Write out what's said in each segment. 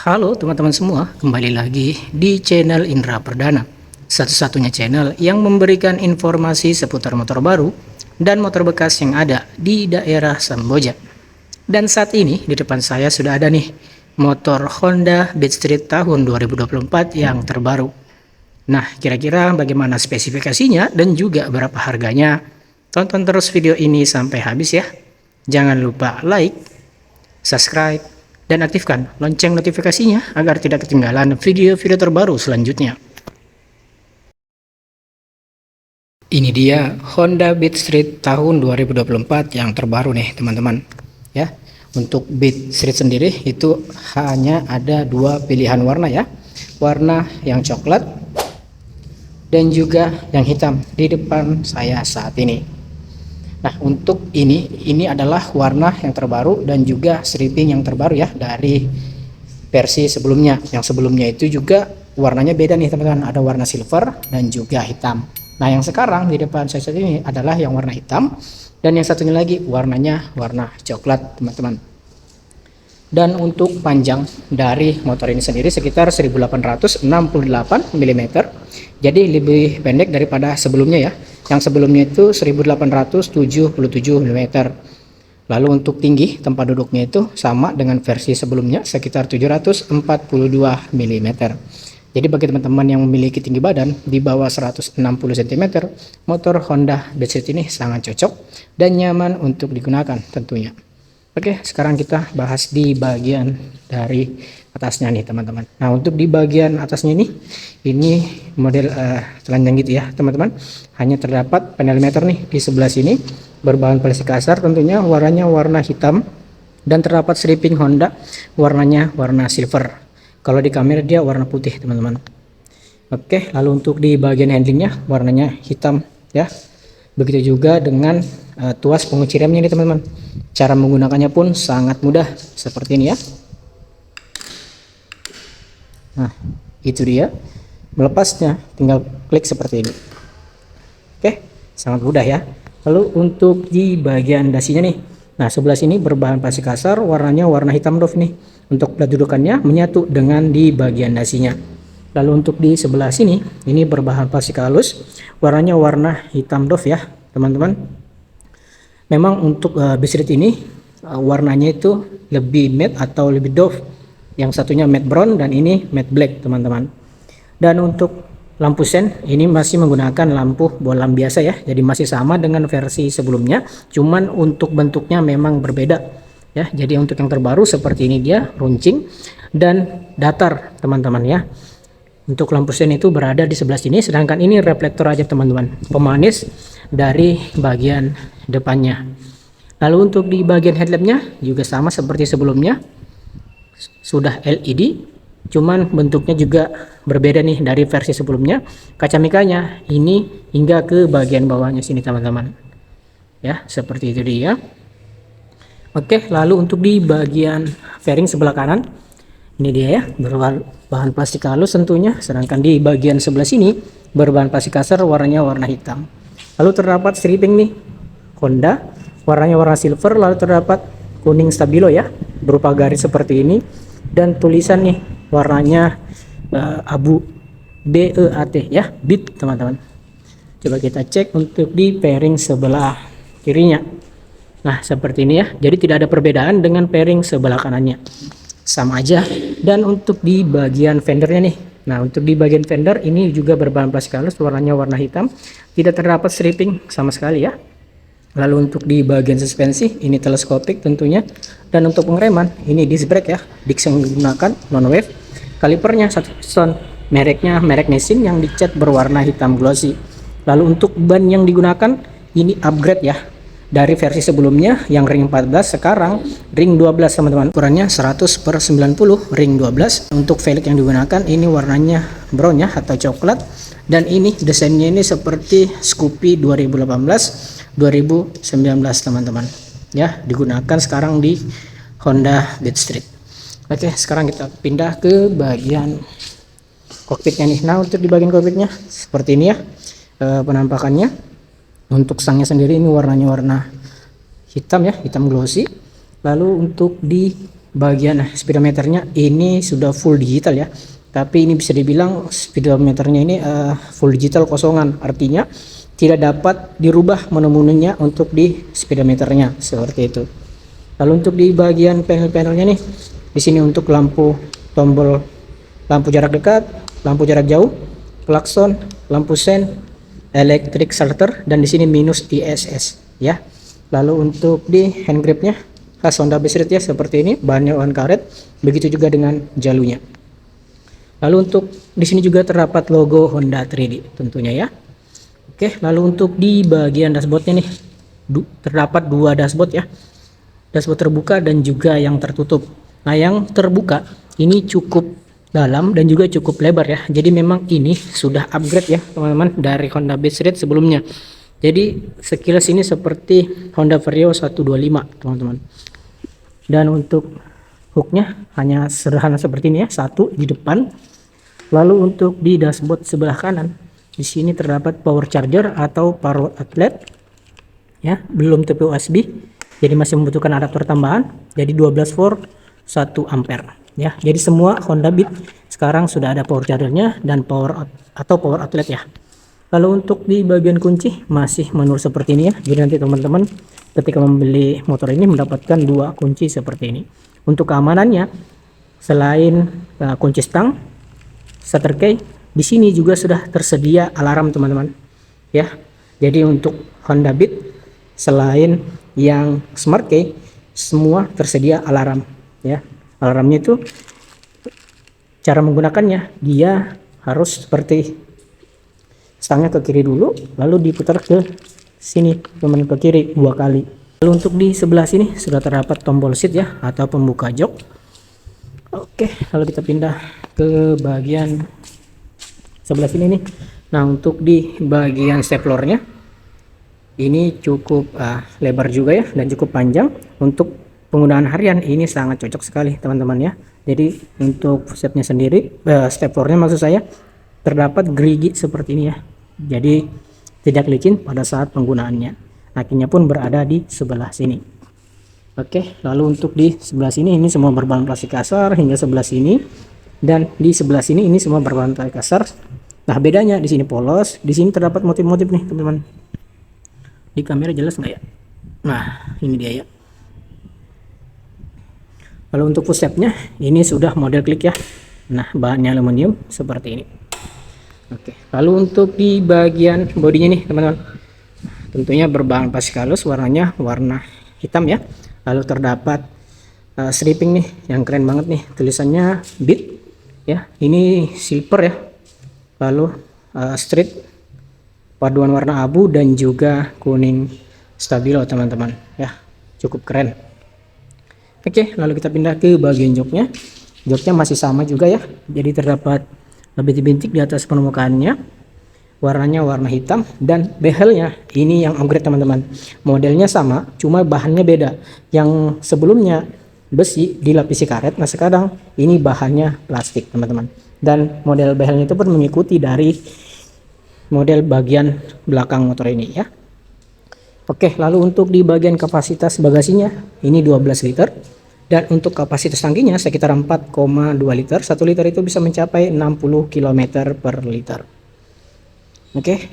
Halo teman-teman semua, kembali lagi di channel Indra Perdana, satu-satunya channel yang memberikan informasi seputar motor baru dan motor bekas yang ada di daerah Samboja. Dan saat ini di depan saya sudah ada nih motor Honda Beat Street tahun 2024 yang terbaru. Nah, kira-kira bagaimana spesifikasinya dan juga berapa harganya? Tonton terus video ini sampai habis ya. Jangan lupa like, subscribe, dan aktifkan lonceng notifikasinya agar tidak ketinggalan video-video terbaru selanjutnya. Ini dia Honda Beat Street tahun 2024 yang terbaru nih teman-teman ya. Untuk Beat Street sendiri itu hanya ada dua pilihan warna ya, warna yang coklat dan juga yang hitam di depan saya saat ini. Nah, untuk ini adalah warna yang terbaru dan juga stripping yang terbaru ya dari versi sebelumnya. Yang sebelumnya itu juga warnanya beda nih teman-teman, ada warna silver dan juga hitam. Nah, yang sekarang di depan saya saat ini adalah yang warna hitam dan yang satunya lagi warnanya warna coklat teman-teman. Dan untuk panjang dari motor ini sendiri sekitar 1868 mm. Jadi lebih pendek daripada sebelumnya ya. Yang sebelumnya itu 1877 mm. Lalu untuk tinggi tempat duduknya itu sama dengan versi sebelumnya sekitar 742 mm. Jadi bagi teman-teman yang memiliki tinggi badan di bawah 160 cm, motor Honda Beat Street ini sangat cocok dan nyaman untuk digunakan tentunya. Oke, sekarang kita bahas di bagian dari atasnya nih teman-teman. Nah, untuk di bagian atasnya ini model telanjang gitu ya teman-teman. Hanya terdapat panel meter nih di sebelah sini berbahan plastik kasar, tentunya warnanya warna hitam dan terdapat stripping Honda warnanya warna silver. Kalau di kamera dia warna putih teman-teman. Oke, lalu untuk di bagian handlingnya warnanya hitam ya. Begitu juga dengan tuas pengunci remnya nih teman-teman. Cara menggunakannya pun sangat mudah seperti ini ya. Nah, itu dia. Melepasnya tinggal klik seperti ini. Oke, sangat mudah ya. Lalu untuk di bagian dasinya nih. Nah, sebelah sini berbahan plastik kasar, warnanya warna hitam doff nih. Untuk plat dudukannya menyatu dengan di bagian dasinya. Lalu untuk di sebelah sini, ini berbahan plastik halus, warnanya warna hitam doff ya, teman-teman. Memang untuk Beat Street ini warnanya itu lebih matte atau lebih doff. Yang satunya matte brown dan ini matte black, teman-teman. Dan untuk lampu sen ini masih menggunakan lampu bolam biasa ya. Jadi masih sama dengan versi sebelumnya, cuman untuk bentuknya memang berbeda ya. Jadi untuk yang terbaru seperti ini dia runcing dan datar, teman-teman ya. Untuk lampu sen itu berada di sebelah sini, sedangkan ini reflektor aja teman-teman, pemanis dari bagian depannya. Lalu untuk di bagian headlampnya juga sama seperti sebelumnya, sudah LED, cuman bentuknya juga berbeda nih dari versi sebelumnya. Kacamikanya ini hingga ke bagian bawahnya sini teman-teman ya, seperti itu dia. Oke, lalu untuk di bagian fairing sebelah kanan ini dia ya, berbahan plastik halus tentunya, sedangkan di bagian sebelah sini berbahan plastik kasar, warnanya warna hitam. Lalu terdapat stripping nih Honda, warnanya warna silver, lalu terdapat kuning stabilo ya, berupa garis seperti ini, dan tulisan nih warnanya abu BEAT ya, Beat teman-teman. Coba kita cek untuk di pairing sebelah kirinya. Nah, seperti ini ya, jadi tidak ada perbedaan dengan pairing sebelah kanannya, sama aja. Dan untuk di bagian fendernya nih, nah untuk di bagian fender ini juga berbahan plastik halus, warnanya warna hitam, tidak terdapat stripping sama sekali ya. Lalu untuk di bagian suspensi ini teleskopik tentunya, dan untuk pengereman ini disc brake ya, disc yang digunakan non wave. Kalipernya satu piston, mereknya merek Nissin yang dicat berwarna hitam glossy. Lalu untuk ban yang digunakan ini upgrade ya, dari versi sebelumnya yang ring 14, sekarang ring 12 teman-teman. Ukurannya 100/90 ring 12. Untuk velg yang digunakan ini warnanya brown ya atau coklat, dan ini desainnya ini seperti Scoopy 2018-2019 teman-teman ya, digunakan sekarang di Honda Beat Street. Oke, sekarang kita pindah ke bagian kokpitnya nih. Nah, untuk di bagian kokpitnya seperti ini ya penampakannya. Untuk stangnya sendiri ini warnanya warna hitam ya, hitam glossy. Lalu untuk di bagian speedometernya ini sudah full digital ya, tapi ini bisa dibilang speedometernya ini full digital kosongan, artinya tidak dapat dirubah menu-menunya untuk di speedometernya seperti itu. Lalu untuk di bagian panel-panelnya nih, di sini untuk lampu tombol lampu jarak dekat, lampu jarak jauh, klakson, lampu sen, electric starter, dan di sini minus ISS ya. Lalu untuk di hand gripnya khas Honda Best ya, seperti ini, bahannya bahan karet, begitu juga dengan jalurnya. Lalu untuk di sini juga terdapat logo Honda 3D tentunya ya. Oke, lalu untuk di bagian dashboardnya nih, terdapat dua dashboard ya, dashboard terbuka dan juga yang tertutup. Nah, yang terbuka ini cukup dalam dan juga cukup lebar ya, jadi memang ini sudah upgrade ya teman-teman dari Honda Best sebelumnya. Jadi sekilas ini seperti Honda Vario 125 teman-teman. Dan untuk hooknya hanya sederhana seperti ini ya, satu di depan. Lalu untuk di dashboard sebelah kanan, di sini terdapat power charger atau power outlet ya, belum tipe USB, jadi masih membutuhkan adaptor tambahan. Jadi 12 volt 1 ampere ya. Jadi semua Honda Beat sekarang sudah ada power chargernya dan power outlet ya. Lalu untuk di bagian kunci masih manual seperti ini ya. Jadi nanti teman-teman ketika membeli motor ini mendapatkan dua kunci seperti ini. Untuk keamanannya, selain kunci stang, starter key, di sini juga sudah tersedia alarm teman-teman ya. Jadi untuk Honda Beat selain yang smart key, semua tersedia alarm ya. Alarmnya itu cara menggunakannya, dia harus seperti stangnya ke kiri dulu, lalu diputar ke sini teman, ke kiri 2 kali. Lalu untuk di sebelah sini sudah terdapat tombol seat ya, atau pembuka jok. Oke, lalu kita pindah ke bagian sebelah sini nih. Nah, untuk di bagian step floornya ini cukup lebar juga ya, dan cukup panjang. Untuk penggunaan harian ini sangat cocok sekali teman-teman ya. Jadi untuk stepnya sendiri, step floornya maksud saya, terdapat gerigi seperti ini ya. Jadi tidak licin pada saat penggunaannya. Akinya pun berada di sebelah sini. Oke, lalu untuk di sebelah sini ini semua berbahan plastik kasar hingga sebelah sini, dan di sebelah sini ini semua berbahan plastik kasar. Nah, bedanya di sini polos, di sini terdapat motif-motif nih teman-teman. Di kamera jelas nggak ya? Nah, ini dia ya. Lalu untuk footstepnya ini sudah model klik ya. Nah, bahannya aluminium seperti ini. Oke, lalu untuk di bagian bodinya nih teman-teman, tentunya berbahan plastik halus, warnanya warna hitam ya. Lalu terdapat striping nih yang keren banget nih, tulisannya Beat ya. Ini silver ya. Lalu street paduan warna abu dan juga kuning stabilo teman-teman ya, cukup keren. Oke, lalu kita pindah ke bagian joknya. Joknya masih sama juga ya, jadi terdapat bintik-bintik di atas permukaannya, warnanya warna hitam, dan behelnya ini yang upgrade teman-teman. Modelnya sama, cuma bahannya beda. Yang sebelumnya besi dilapisi karet, nah sekarang ini bahannya plastik teman-teman. Dan model behelnya itu pun mengikuti dari model bagian belakang motor ini ya. Oke, lalu untuk di bagian kapasitas bagasinya ini 12 liter. Dan untuk kapasitas tangkinya sekitar 4,2 liter. 1 liter itu bisa mencapai 60 km per liter. Oke.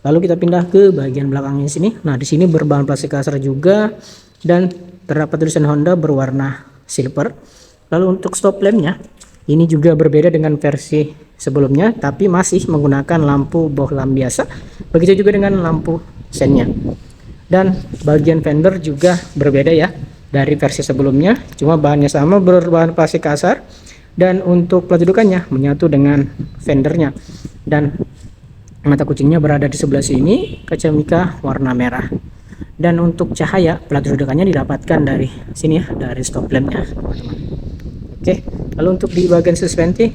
Lalu kita pindah ke bagian belakangnya sini. Nah, di sini berbahan plastik kasar juga dan terdapat tulisan Honda berwarna silver. Lalu untuk stop lampnya ini juga berbeda dengan versi sebelumnya, tapi masih menggunakan lampu bohlam biasa. Begitu juga dengan lampu sennya. Dan bagian fender juga berbeda ya dari versi sebelumnya, cuma bahannya sama, berbahan plastik kasar. Dan untuk plat dudukannya menyatu dengan fendernya, dan mata kucingnya berada di sebelah sini, kaca mika warna merah. Dan untuk cahaya plat dudukannya didapatkan dari sini ya, dari stop lampnya. Oke, lalu untuk di bagian suspensi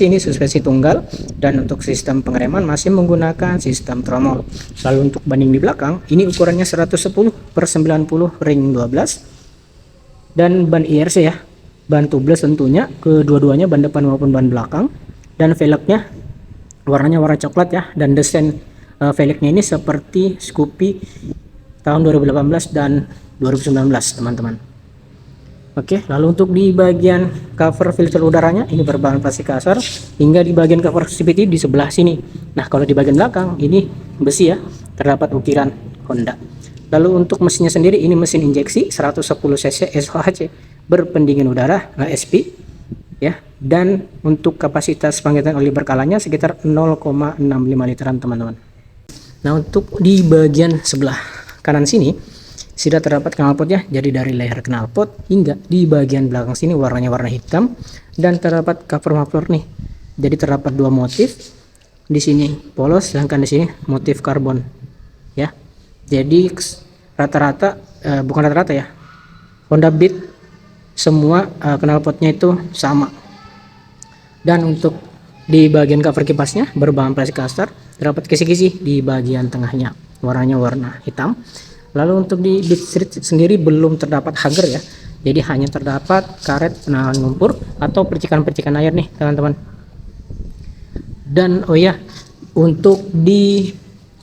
ini suspensi tunggal, dan untuk sistem pengereman masih menggunakan sistem tromol. Lalu untuk banding di belakang ini ukurannya 110/90 ring 12, dan ban IRC ya, ban tubeless tentunya, kedua-duanya ban depan maupun ban belakang. Dan velgnya warnanya warna coklat ya, dan desain velgnya ini seperti Scoopy tahun 2018 dan 2019 teman-teman. Oke, lalu untuk di bagian cover filter udaranya ini berbahan plastik kasar, hingga di bagian cover CVT di sebelah sini. Nah, kalau di bagian belakang ini besi ya, terdapat ukiran Honda. Lalu untuk mesinnya sendiri ini mesin injeksi 110 cc SOHC berpendingin udara SP ya, dan untuk kapasitas pengisian oli berkalanya sekitar 0,65 literan teman-teman. Nah, untuk di bagian sebelah kanan sini sudah terdapat knalpotnya, jadi dari leher knalpot hingga di bagian belakang sini warnanya warna hitam, dan terdapat cover muffler nih. Jadi terdapat dua motif, di sini polos, sedangkan di sini motif karbon ya. Jadi rata-rata bukan rata-rata ya, Honda Beat semua knalpotnya itu sama. Dan untuk di bagian cover kipasnya berbahan plastik kasar, terdapat kisi-kisi di bagian tengahnya, warnanya warna hitam. Lalu untuk di Beat Street sendiri belum terdapat hager ya, jadi hanya terdapat karet penahan lumpur atau percikan-percikan air nih teman-teman. Dan oh ya, untuk di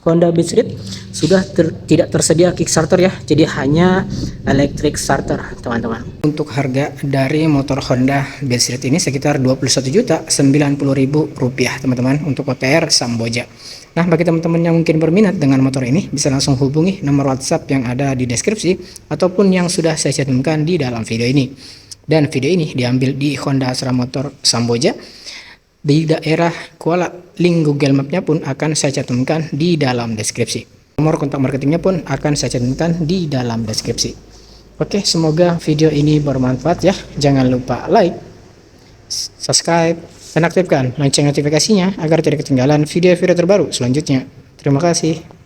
Honda Beat Street sudah tidak tersedia kickstarter ya, jadi hanya electric starter teman-teman. Untuk harga dari motor Honda Beat Street ini sekitar Rp21.090.000 teman-teman, untuk OTR Samboja. Nah, bagi teman-teman yang mungkin berminat dengan motor ini, bisa langsung hubungi nomor WhatsApp yang ada di deskripsi ataupun yang sudah saya cantumkan di dalam video ini. Dan video ini diambil di Honda Astra Motor Samboja di daerah Kuala. Link Google Map-nya pun akan saya cantumkan di dalam deskripsi. Nomor kontak marketingnya pun akan saya cantumkan di dalam deskripsi. Oke, semoga video ini bermanfaat ya. Jangan lupa like, subscribe, dan aktifkan lonceng notifikasinya agar tidak ketinggalan video-video terbaru selanjutnya. Terima kasih.